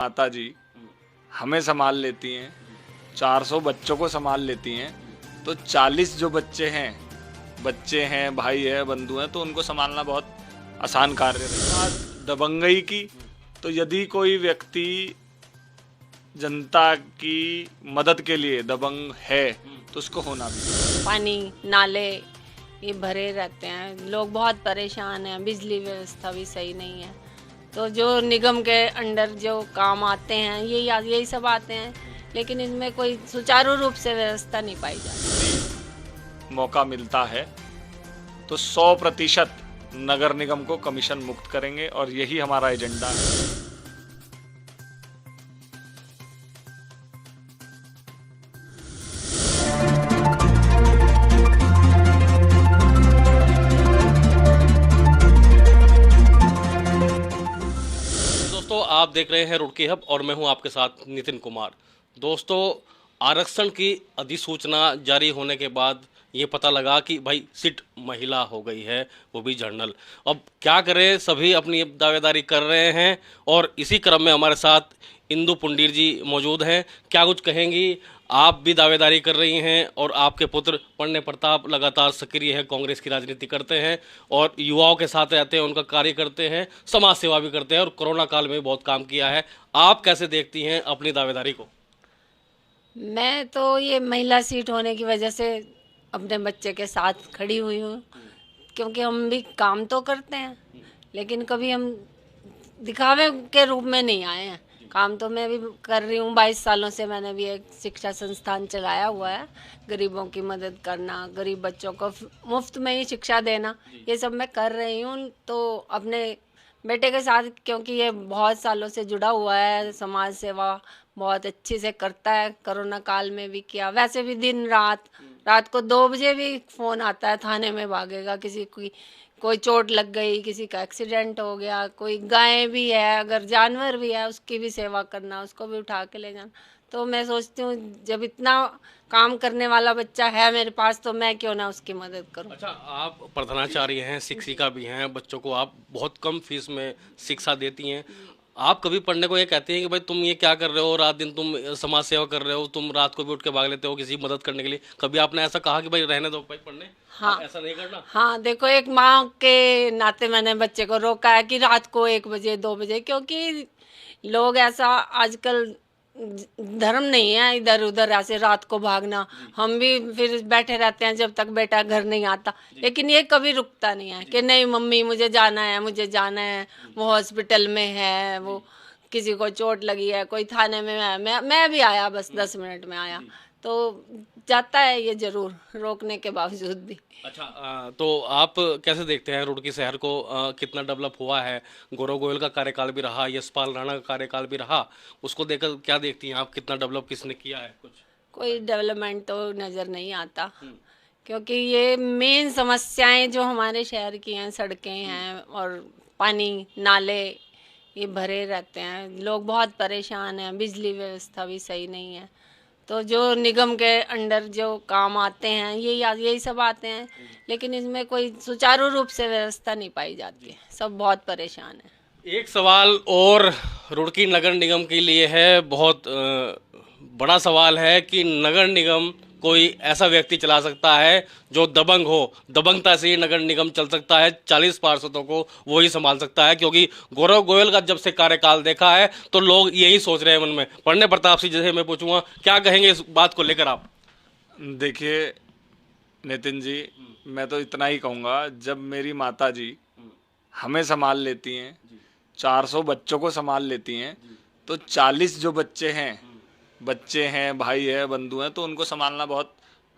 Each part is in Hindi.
माता जी हमें संभाल लेती हैं, 400 बच्चों को संभाल लेती हैं, तो 40 जो बच्चे हैं, भाई है, बंधु हैं, तो उनको संभालना बहुत आसान कार्य नहीं। बात दबंगई की, तो यदि कोई व्यक्ति जनता की मदद के लिए दबंग है तो उसको होना भी चाहिए। पानी नाले ये भरे रहते हैं, लोग बहुत परेशान हैं, बिजली व्यवस्था भी सही नहीं है। तो जो निगम के अंडर जो काम आते हैं यही सब आते हैं, लेकिन इनमें कोई सुचारू रूप से व्यवस्था नहीं पाई जाती। मौका मिलता है तो 100% नगर निगम को कमीशन मुक्त करेंगे और यही हमारा एजेंडा है। दोस्तों आप देख रहे हैं रुड़की हब और मैं हूं आपके साथ नितिन कुमार। दोस्तों आरक्षण की अधिसूचना जारी होने के बाद ये पता लगा कि भाई सीट महिला हो गई है, वो भी जनरल। अब क्या करें, सभी अपनी दावेदारी कर रहे हैं और इसी क्रम में हमारे साथ इंदु पुंडीर जी मौजूद हैं। क्या कुछ कहेंगी? आप भी दावेदारी कर रही हैं और आपके पुत्र पन्ने प्रताप लगातार सक्रिय है, कांग्रेस की राजनीति करते हैं और युवाओं के साथ रहते हैं, उनका कार्य करते हैं, समाज सेवा भी करते हैं और कोरोना काल में भी बहुत काम किया है। आप कैसे देखती हैं अपनी दावेदारी को? मैं तो ये महिला सीट होने की वजह से अपने बच्चे के साथ खड़ी हुई हूँ, क्योंकि हम भी काम तो करते हैं, लेकिन कभी हम दिखावे के रूप में नहीं आए हैं। काम तो मैं भी कर रही हूँ, 22 सालों से मैंने भी एक शिक्षा संस्थान चलाया हुआ है। गरीबों की मदद करना, गरीब बच्चों को मुफ्त में ही शिक्षा देना, ये सब मैं कर रही हूँ। तो अपने बेटे के साथ, क्योंकि ये बहुत सालों से जुड़ा हुआ है, समाज सेवा बहुत अच्छी से करता है, कोरोना काल में भी किया, वैसे भी दिन रात को 2 बजे भी फ़ोन आता है, थाने में भागेगा, किसी की कोई चोट लग गई, किसी का एक्सीडेंट हो गया, कोई गाय भी है, अगर जानवर भी है उसकी भी सेवा करना, उसको भी उठा के ले जाना। तो मैं सोचती हूँ जब इतना काम करने वाला बच्चा है मेरे पास, तो मैं क्यों ना उसकी मदद करूँ। अच्छा, आप प्रधानाचार्य हैं, शिक्षिका भी हैं, बच्चों को आप बहुत कम फीस में शिक्षा देती हैं। आप कभी पढ़ने को ये कहते हैं कि भाई तुम ये क्या कर रहे हो, रात दिन तुम समाज सेवा कर रहे हो, तुम रात को भी उठ के भाग लेते हो किसी की मदद करने के लिए? कभी आपने ऐसा कहा कि भाई रहने दो भाई पढ़ने? हाँ, ऐसा नहीं करना? हाँ, देखो एक माँ के नाते मैंने बच्चे को रोका है कि रात को 1 बजे 2 बजे, क्योंकि लोग ऐसा आजकल धर्म नहीं है इधर उधर ऐसे रात को भागना। हम भी फिर बैठे रहते हैं जब तक बेटा घर नहीं आता, लेकिन ये कभी रुकता नहीं है कि नहीं मम्मी मुझे जाना है, मुझे जाना है, वो हॉस्पिटल में है, वो किसी को चोट लगी है, कोई थाने में है। मैं भी आया, बस 10 मिनट में आया, तो जाता है ये जरूर, रोकने के बावजूद भी। अच्छा, तो आप कैसे देखते हैं रुड़की शहर को? कितना डेवलप हुआ है? गौरव गोयल का कार्यकाल भी रहा, यशपाल राणा का कार्यकाल भी रहा, उसको देखकर क्या देखती हैं आप? कितना डेवलप किसने किया है? कुछ कोई डेवलपमेंट तो नज़र नहीं आता, क्योंकि ये मेन समस्याएं जो हमारे शहर की हैं, सड़कें हैं और पानी नाले ये भरे रहते हैं, लोग बहुत परेशान हैं, बिजली व्यवस्था भी सही नहीं है। तो जो निगम के अंडर जो काम आते हैं यही सब आते हैं, लेकिन इसमें कोई सुचारू रूप से व्यवस्था नहीं पाई जाती है, सब बहुत परेशान है। एक सवाल और रुड़की नगर निगम के लिए है, बहुत बड़ा सवाल है कि नगर निगम कोई ऐसा व्यक्ति चला सकता है जो दबंग हो। दबंगता से ही नगर निगम चल सकता है, 40 पार्षदों को वो ही संभाल सकता है, क्योंकि गौरव गोयल का जब से कार्यकाल देखा है तो लोग यही सोच रहे हैं मन में। पन्ने प्रताप सिंह जैसे मैं पूछूंगा, क्या कहेंगे इस बात को लेकर आप? देखिए नितिन जी, मैं तो इतना ही कहूँगा, जब मेरी माता जी हमें संभाल लेती हैं, 400 बच्चों को संभाल लेती हैं, तो 40 जो बच्चे हैं, भाई है, बंधु हैं, तो उनको संभालना बहुत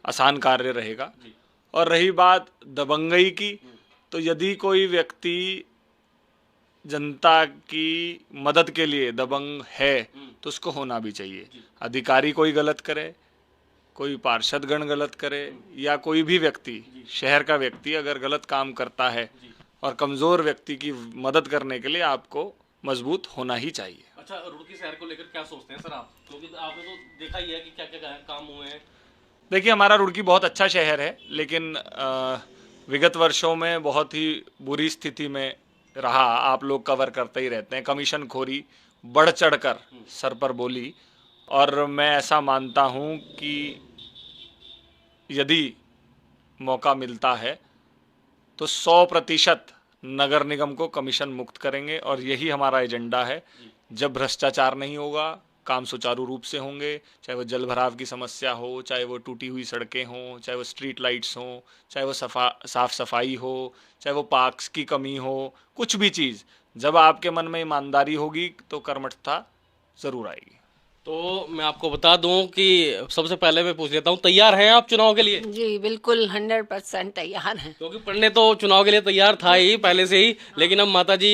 आसान कार्य रहेगा। और रही बात दबंगई की, तो यदि कोई व्यक्ति जनता की मदद के लिए दबंग है तो उसको होना भी चाहिए। अधिकारी कोई गलत करे, कोई पार्षदगण गलत करे, या कोई भी व्यक्ति, शहर का व्यक्ति अगर गलत काम करता है, और कमज़ोर व्यक्ति की मदद करने के लिए आपको मजबूत होना ही चाहिए। अच्छा, रुड़की शहर को लेकर क्या सोचते हैं सर आप? क्योंकि आपने तो देखा ही है कि क्या क्या काम हुए हैं। देखिए हमारा रुड़की बहुत अच्छा शहर है, लेकिन विगत वर्षों में बहुत ही बुरी स्थिति में रहा। आप लोग कवर करते ही रहते हैं, कमीशन खोरी बढ़ चढ़कर सर पर बोली। और मैं ऐसा मानता हूँ कि यदि मौका मिलता है तो 100% नगर निगम को कमीशन मुक्त करेंगे, और यही हमारा एजेंडा है। जब भ्रष्टाचार नहीं होगा, काम सुचारू रूप से होंगे, चाहे वो जल भराव की समस्या हो, चाहे वो टूटी हुई सड़कें हों, चाहे वो स्ट्रीट लाइट्स हों, चाहे वो साफ सफाई हो, चाहे वो पार्क्स की कमी हो, कुछ भी चीज़, जब आपके मन में ईमानदारी होगी तो कर्मठता ज़रूर आएगी। तो मैं आपको बता दूं कि सबसे पहले मैं पूछ लेता हूं, तैयार हैं आप चुनाव के लिए? जी बिल्कुल 100% तैयार हैं। क्योंकि पढ़ने तो चुनाव के लिए तैयार था ही पहले से ही, लेकिन अब माताजी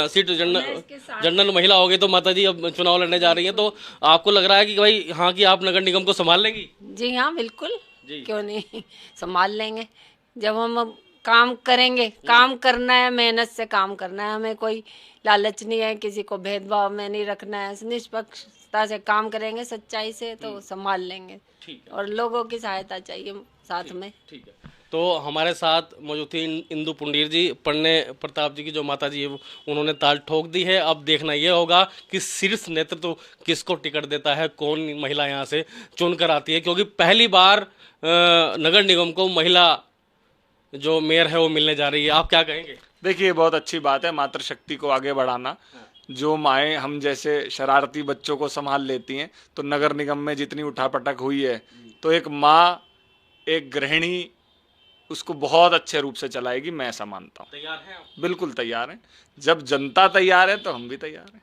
सीट जनरल महिला हो गई तो माताजी अब चुनाव लड़ने जा रही हैं, तो आपको लग रहा है कि भाई हाँ कि आप नगर निगम को संभाल लेंगी? जी हाँ बिल्कुल, जी। क्यों नहीं, संभाल लेंगे। जब हम अब काम करेंगे, काम करना है, मेहनत से काम करना है, हमें कोई लालच नहीं है, किसी को भेदभाव में नहीं रखना है, निष्पक्षता से काम करेंगे, सच्चाई से, तो संभाल लेंगे। ठीक है। और लोगों की सहायता चाहिए साथ में। ठीक है। तो हमारे साथ मौजूद थी इंदु पुंडीर जी, पन्ने प्रताप जी की जो माता जी है उन्होंने ताल ठोक दी है। अब देखना ये होगा कि शीर्ष नेतृत्व किसको टिकट देता है, कौन महिला यहाँ से चुनकर आती है, क्योंकि पहली बार नगर निगम को महिला जो मेयर है वो मिलने जा रही है। आप क्या कहेंगे? देखिए, बहुत अच्छी बात है मातृशक्ति को आगे बढ़ाना। जो माएँ हम जैसे शरारती बच्चों को संभाल लेती हैं, तो नगर निगम में जितनी उठापटक हुई है, तो एक माँ, एक गृहिणी उसको बहुत अच्छे रूप से चलाएगी, मैं ऐसा मानता हूँ। तैयार हैं आप? बिल्कुल तैयार हैं। जब जनता तैयार है तो हम भी तैयार हैं।